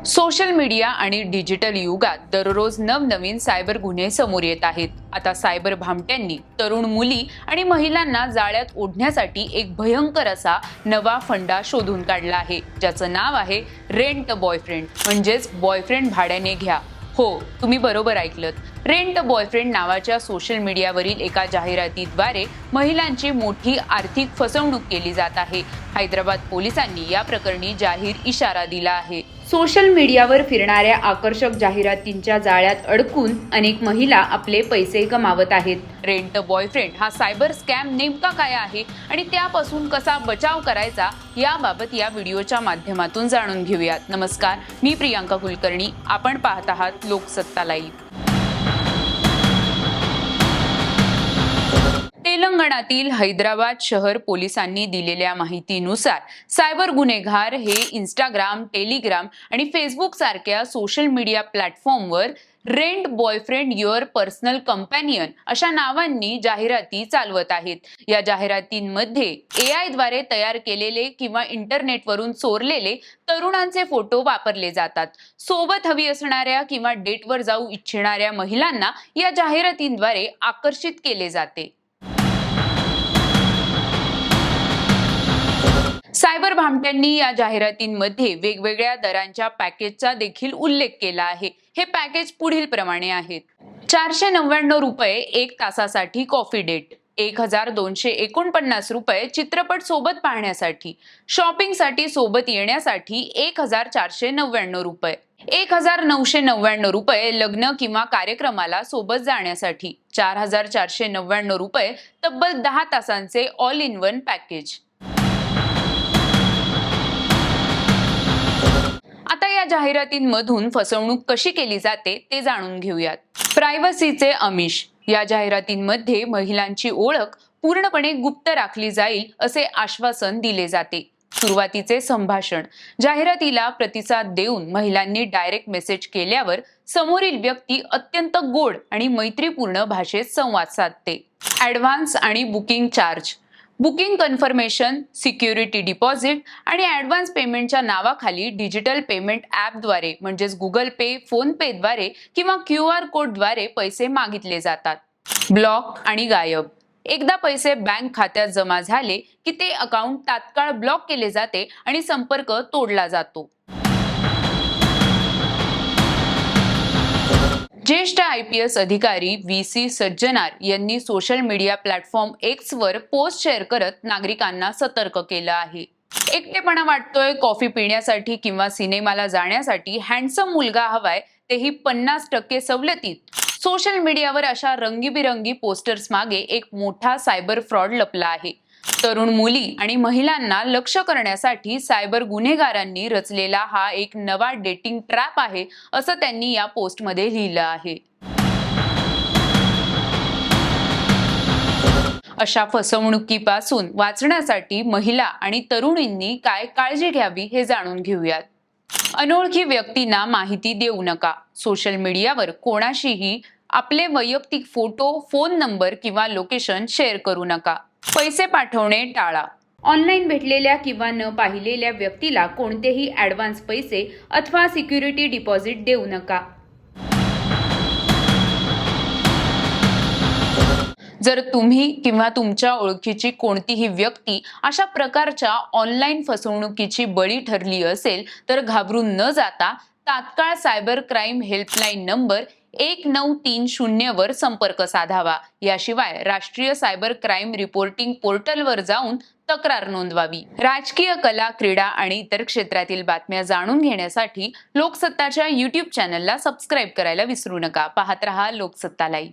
Social media आणि digital युगात दररोज नवनवीन सायबर गुन्हे समोर येत आहेत। आता सायबर भामट्यांनी तरुण मुली आणि महिलांना जाळ्यात ओढण्यासाठी एक भयंकर असा नवा फंडा शोधून काढला आहे, ज्याचं नाव आहे रेंट बॉयफ्रेंड, म्हणजेच बॉयफ्रेंड भाड्याने घ्या। हो, तुम्ही बरोबर ऐकलत। रेंट बॉयफ्रेंड नावाच्या सोशल मीडियावरील एका जाहिरातीद्वारे महिलांची मोठी आर्थिक फसवणूक केली जात आहे। हैदराबाद पोलिसांनी या प्रकरणी जाहीर इशारा दिला आहे। सोशल मीडियावर फिरणाऱ्या आकर्षक जाहिरातींच्या जाळ्यात अडकून अनेक महिला आपले पैसे गमावत आहेत। रेंट बॉयफ्रेंड हा सायबर स्कॅम नेमका काय आहे आणि त्यापासून कसा बचाव करायचा याबाबत या व्हिडिओच्या माध्यमातून जाणून घेऊयात। नमस्कार, मी प्रियांका कुलकर्णी, आपण पाहत आहात लोकसत्ता लाईव्ह। तेलंगणातील हैदराबाद शहर पोलिसांनी दिलेल्या माहितीनुसार सायबर गुन्हेगार हे इंस्टाग्राम, टेलिग्राम आणि फेसबुक सारख्या सोशल मीडिया प्लॅटफॉर्मवर rent boyfriend your personal companion अशा नावांनी जाहिराती चालवत आहेत। या जाहिरातींमध्ये AI द्वारे तयार केलेले किंवा इंटरनेटवरून चोरलेले तरुणांचे फोटो वापरले जातात। सोबत हवी असणाऱ्या किंवा डेटवर जाऊ इच्छिणाऱ्या महिलांना या जाहिरातींद्वारे आकर्षित केले जाते। सायबर भामट्यांनी या जाहिरातींमध्ये वेगवेगळ्या दरांच्या पॅकेजचा देखील उल्लेख केला आहे। हे पॅकेज पुढील प्रमाणे आहेत: 499 रुपये 1 तासासाठी कॉफी डेट, 1249 रुपये चित्रपट सोबत पाहण्यासाठी, शॉपिंगसाठी सोबत येण्यासाठी 1499 रुपये, 1999 रुपये लग्न किंवा कार्यक्रमाला सोबत जाण्यासाठी, 4499 रुपये तब्बल 10 तासांचे ऑल इन वन पॅकेज। आता या जाहिरातींमधून फसवणूक कशी केली जाते ते जाणून घेऊयात। प्रायव्हसीचे आमिष: या जाहिरातींमध्ये महिलांची ओळख पूर्णपणे गुप्त राखली जाईल असे आश्वासन दिले जाते। सुरुवातीचे संभाषण: जाहिरातीला प्रतिसाद देऊन महिलांनी डायरेक्ट मेसेज केल्यावर समोरील व्यक्ती अत्यंत गोड आणि मैत्रीपूर्ण भाषेत संवाद साधते। ॲडव्हान्स आणि booking charge: booking confirmation, security deposit आणि ॲडव्हान्स पेमेंटच्या नावाखाली डिजिटल पेमेंट ॲपद्वारे म्हणजेच गुगल पे, फोन पे द्वारे किंवा QR कोडद्वारे पैसे मागितले जातात। ब्लॉक आणि गायब: एकदा पैसे बँक खात्यात जमा झाले की ते अकाउंट तात्काळ ब्लॉक केले जाते आणि संपर्क तोडला जातो। ज्येष्ठ IPS अधिकारी VC सज्जनार यांनी सोशल मीडिया प्लॅटफॉर्म X वर पोस्ट शेअर करत नागरिकांना सतर्क केलं आहे। एकटेपणा वाटतोय, कॉफी पिण्यासाठी किंवा सिनेमाला जाण्यासाठी हँडसम मुलगा हवाय, तेही 50% सवलतीत। सोशल मीडियावर अशा रंगीबिरंगी पोस्टर्स मागे एक मोठा सायबर फ्रॉड लपला आहे। तरुण मुली आणि महिलांना लक्ष करण्यासाठी सायबर गुन्हेगारांनी रचलेला हा एक नवा डेटिंग ट्रॅप आहे, असं त्यांनी या पोस्टमध्ये लिहिलं आहे। अशा फसवणुकीपासून वाचण्यासाठी महिला आणि तरुणींनी काय काळजी घ्यावी हे जाणून घेऊयात। अनोळखी व्यक्तींना माहिती देऊ नका: सोशल मीडियावर कोणाशीही आपले वैयक्तिक फोटो, फोन नंबर किंवा लोकेशन शेअर करू नका। पैसे पाठवणे टाळा: ऑनलाईन भेटलेल्या किंवा न पाहिलेल्या व्यक्तीला कोणतेही ॲडव्हान्स पैसे अथवा सिक्युरिटी डिपॉझिट देऊ नका। जर तुम्ही किंवा तुमच्या ओळखीची कोणतीही व्यक्ती अशा प्रकारच्या ऑनलाईन फसवणुकीची बळी ठरली असेल तर घाबरून न जाता तात्काळ सायबर क्राईम हेल्पलाईन नंबर 1930 वर संपर्क साधावा। याशिवाय राष्ट्रीय सायबर क्राईम रिपोर्टिंग पोर्टलवर जाऊन तक्रार नोंदवावी। राजकीय, कला, क्रीडा आणि इतर क्षेत्रातील बातम्या जाणून घेण्यासाठी लोकसत्ताच्या YouTube चॅनलला सबस्क्राईब करायला विसरू नका। पाहत रहा लोकसत्ता लाईव्ह।